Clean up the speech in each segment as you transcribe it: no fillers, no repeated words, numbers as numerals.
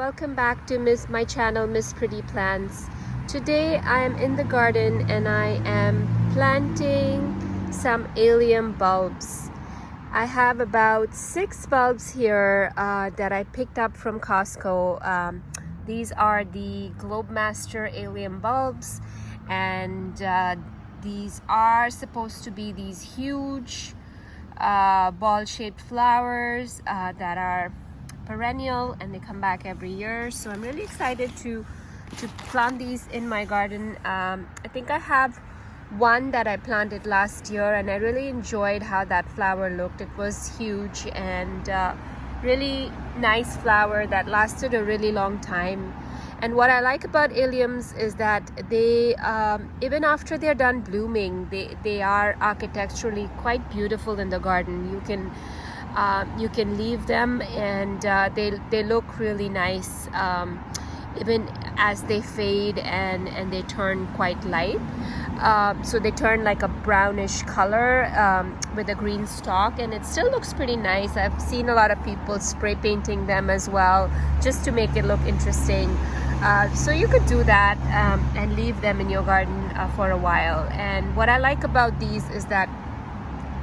welcome back to my channel, Miss Pretty Plants. Today I am in the garden and I am planting some allium bulbs. I have about 6 bulbs here that I picked up from Costco. These are the Globemaster allium bulbs, and these are supposed to be these huge ball-shaped flowers that are perennial, and they come back every year. So I'm really excited to plant these in my garden. I think I have one that I planted last year, and I really enjoyed how that flower looked. It was huge and really nice flower that lasted a really long time. And what I like about alliums is that they even after they're done blooming, they are architecturally quite beautiful in the garden. You can leave them and they look really nice even as they fade and they turn quite light. So they turn like a brownish color with a green stalk, and it still looks pretty nice. I've seen a lot of people spray painting them as well, just to make it look interesting. So you could do that and leave them in your garden for a while. And what I like about these is that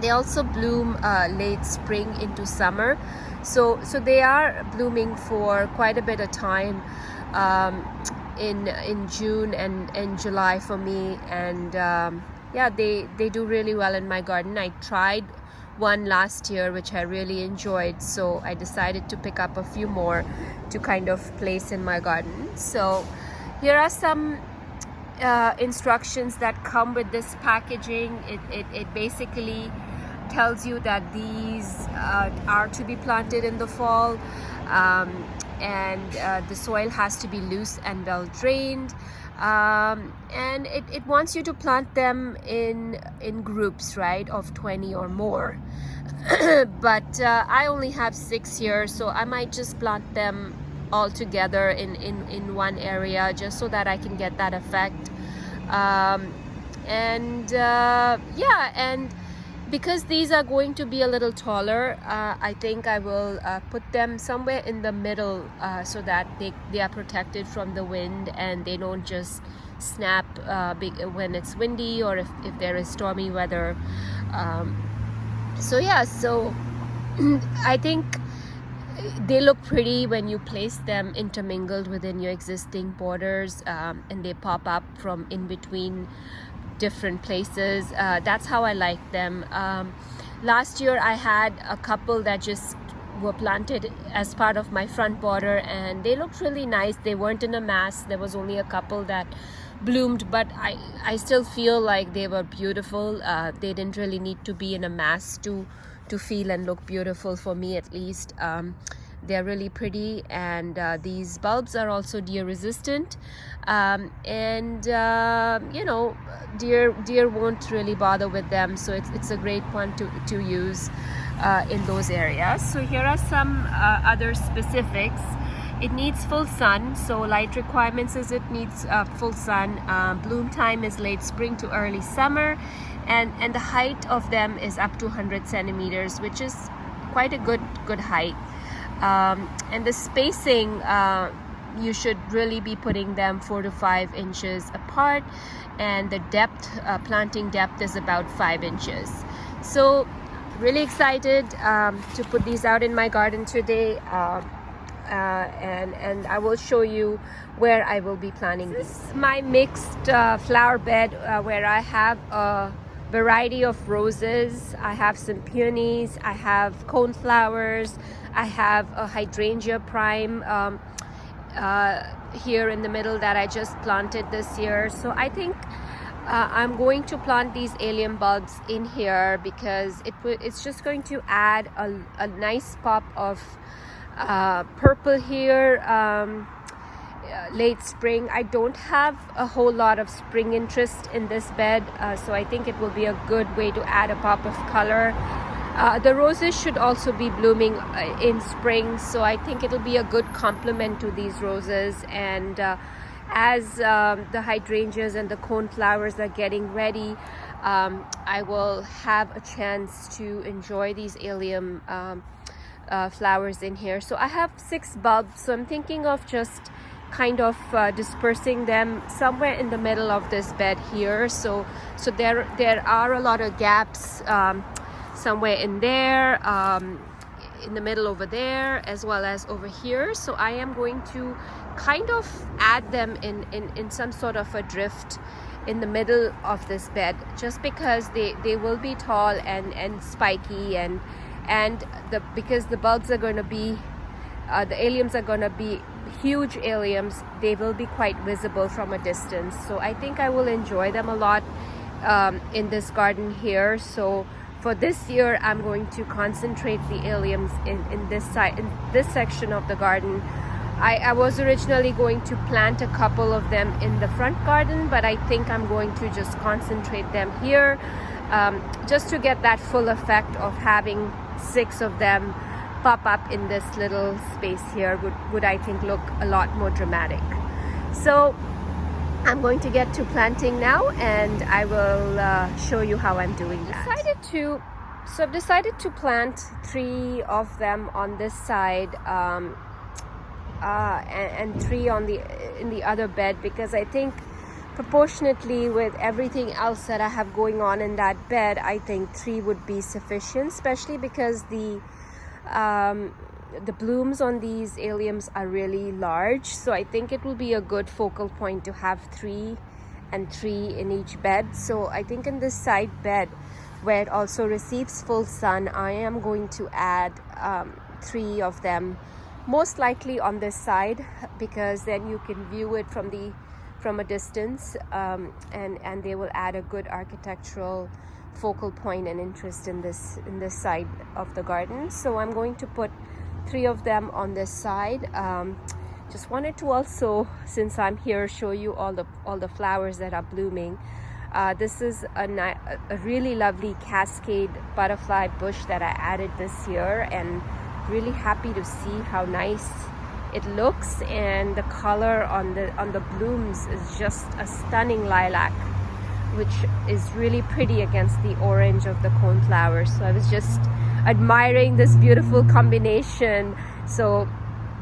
they also bloom late spring into summer. So they are blooming for quite a bit of time in June and July for me. And yeah, they do really well in my garden. I tried one last year which I really enjoyed, so I decided to pick up a few more to kind of place in my garden. So here are some instructions that come with this packaging. It basically tells you that these are to be planted in the fall, and the soil has to be loose and well drained, and it wants you to plant them in groups, right, of 20 or more. But I only have 6 here, so I might just plant them all together in one area, just so that I can get that effect. Yeah, and because these are going to be a little taller, I think I will put them somewhere in the middle so that they are protected from the wind and they don't just snap when it's windy or if there is stormy weather. So yeah, so I think they look pretty when you place them intermingled within your existing borders, and they pop up from in between different places. That's how I like them. Last year I had a couple that just were planted as part of my front border, and they looked really nice. They weren't in a mass. There was only a couple that bloomed, but I still feel like they were beautiful. They didn't really need to be in a mass to feel and look beautiful, for me at least. They're really pretty, and these bulbs are also deer resistant, and you know, deer won't really bother with them, so it's a great one to use in those areas. So here are some other specifics. It needs full sun, so light requirements is it needs full sun. Bloom time is late spring to early summer, and the height of them is up to 100 centimeters, which is quite a good height. And the spacing, you should really be putting them 4 to 5 inches apart, and the depth, planting depth, is about 5 inches. So really excited to put these out in my garden today, and I will show you where I will be planting these. This is my mixed flower bed where I have a variety of roses. I have some peonies, I have coneflowers, I have a hydrangea prime here in the middle that I just planted this year. So I think I'm going to plant these allium bulbs in here because it's just going to add a nice pop of purple here. Late spring. I don't have a whole lot of spring interest in this bed, so I think it will be a good way to add a pop of color. The roses should also be blooming in spring, so I think it'll be a good complement to these roses. And as the hydrangeas and the coneflowers are getting ready, I will have a chance to enjoy these allium flowers in here. So I have 6 bulbs, so I'm thinking of just kind of dispersing them somewhere in the middle of this bed here. So there are a lot of gaps somewhere in there, in the middle over there, as well as over here. So I am going to kind of add them in some sort of a drift in the middle of this bed, just because they will be tall and spiky, and because the bulbs are going to be the alliums are going to be huge alliums, they will be quite visible from a distance. So I think I will enjoy them a lot in this garden here. So for this year, I'm going to concentrate the alliums in this side, in this section of the garden. I was originally going to plant a couple of them in the front garden, but I think I'm going to just concentrate them here, just to get that full effect of having 6 of them pop up in this little space here would I think look a lot more dramatic. So I'm going to get to planting now, and I will show you how I'm doing that. I've decided to plant 3 of them on this side, and 3 in the other bed, because I think proportionately with everything else that I have going on in that bed, I think 3 would be sufficient, especially because the blooms on these alliums are really large. So I think it will be a good focal point to have 3 and 3 in each bed. So I think in this side bed, where it also receives full sun, I am going to add 3 of them, most likely on this side, because then you can view it from a distance, and they will add a good architectural focal point and interest in this side of the garden. So I'm going to put 3 of them on this side. Just wanted to also, since I'm here, show you all the flowers that are blooming. This is a really lovely cascade butterfly bush that I added this year, and really happy to see how nice it looks, and the color on the blooms is just a stunning lilac, which is really pretty against the orange of the coneflowers. So I was just admiring this beautiful combination. So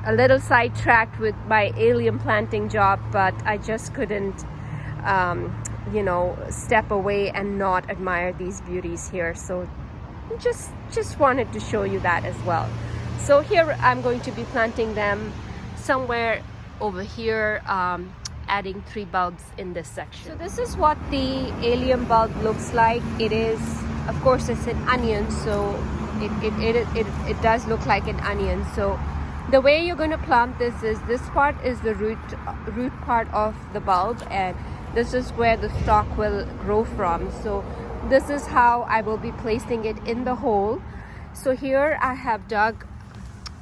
a little sidetracked with my allium planting job, but I just couldn't step away and not admire these beauties here. So just wanted to show you that as well. So here I'm going to be planting them somewhere over here, adding 3 bulbs in this section. So this is what the allium bulb looks like. It is, of course, it's an onion, so it does look like an onion. So the way you're going to plant this part is the root part of the bulb, and this is where the stalk will grow from. So this is how I will be placing it in the hole. So here I have dug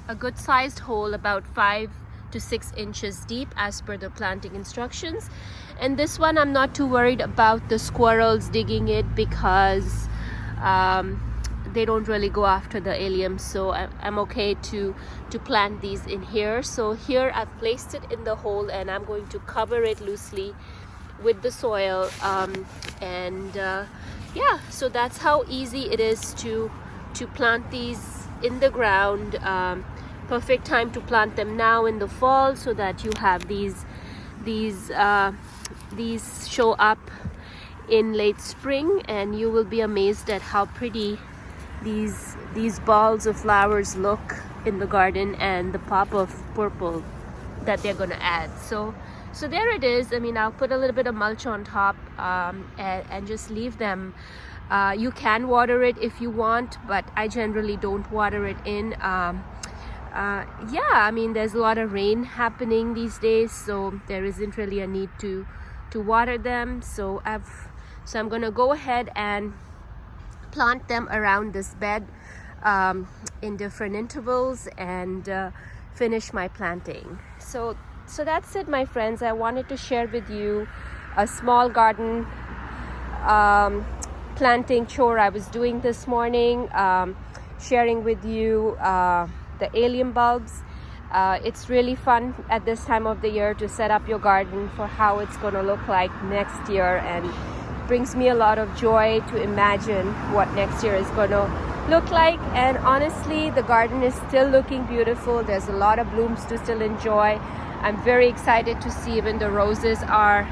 a good sized hole, about 5 to 6 inches deep as per the planting instructions. And this one I'm not too worried about the squirrels digging it, because they don't really go after the allium. So I'm okay to plant these in here. So here I've placed it in the hole, and I'm going to cover it loosely with the soil, yeah, so that's how easy it is to plant these in the ground. Perfect time to plant them now in the fall, so that you have these show up in late spring, and you will be amazed at how pretty these balls of flowers look in the garden, and the pop of purple that they're going to add. So there it is. I mean, I'll put a little bit of mulch on top, and just leave them. You can water it if you want, but I generally don't water it in. Yeah, I mean, there's a lot of rain happening these days, so there isn't really a need to water them. So I'm gonna go ahead and plant them around this bed in different intervals, and finish my planting. So that's it, my friends. I wanted to share with you a small garden planting chore I was doing this morning, sharing with you the allium bulbs. It's really fun at this time of the year to set up your garden for how it's going to look like next year, and brings me a lot of joy to imagine what next year is going to look like. And honestly, the garden is still looking beautiful. There's a lot of blooms to still enjoy. I'm very excited to see even the roses are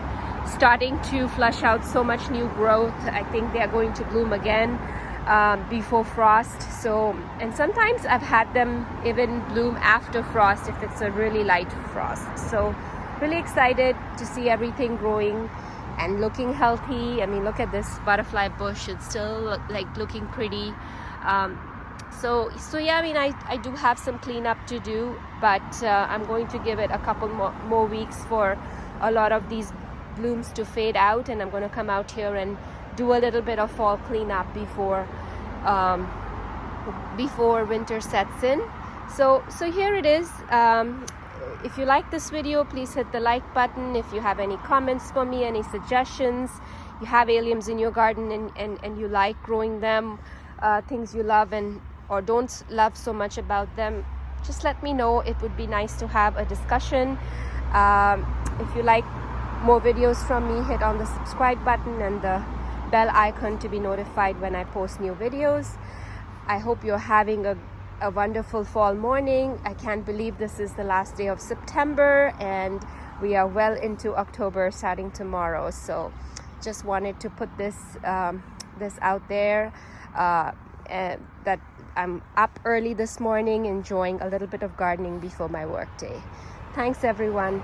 starting to flush out so much new growth. I think they are going to bloom again before frost. So, and sometimes I've had them even bloom after frost if it's a really light frost. So really excited to see everything growing and looking healthy. I mean, look at this butterfly bush. It's still like looking pretty. So yeah, I mean, I do have some cleanup to do, but I'm going to give it a couple more weeks for a lot of these blooms to fade out, and I'm going to come out here and do a little bit of fall cleanup before winter sets in. So here it is. If you like this video, please hit the like button. If you have any comments for me, any suggestions, you have alliums in your garden and you like growing them, things you love and or don't love so much about them, just let me know. It would be nice to have a discussion. If you like more videos from me, hit on the subscribe button and the bell icon to be notified when I post new videos. I hope you're having a wonderful fall morning. I can't believe this is the last day of September and we are well into October starting tomorrow. So just wanted to put this this out there, that I'm up early this morning enjoying a little bit of gardening before my work day. Thanks everyone.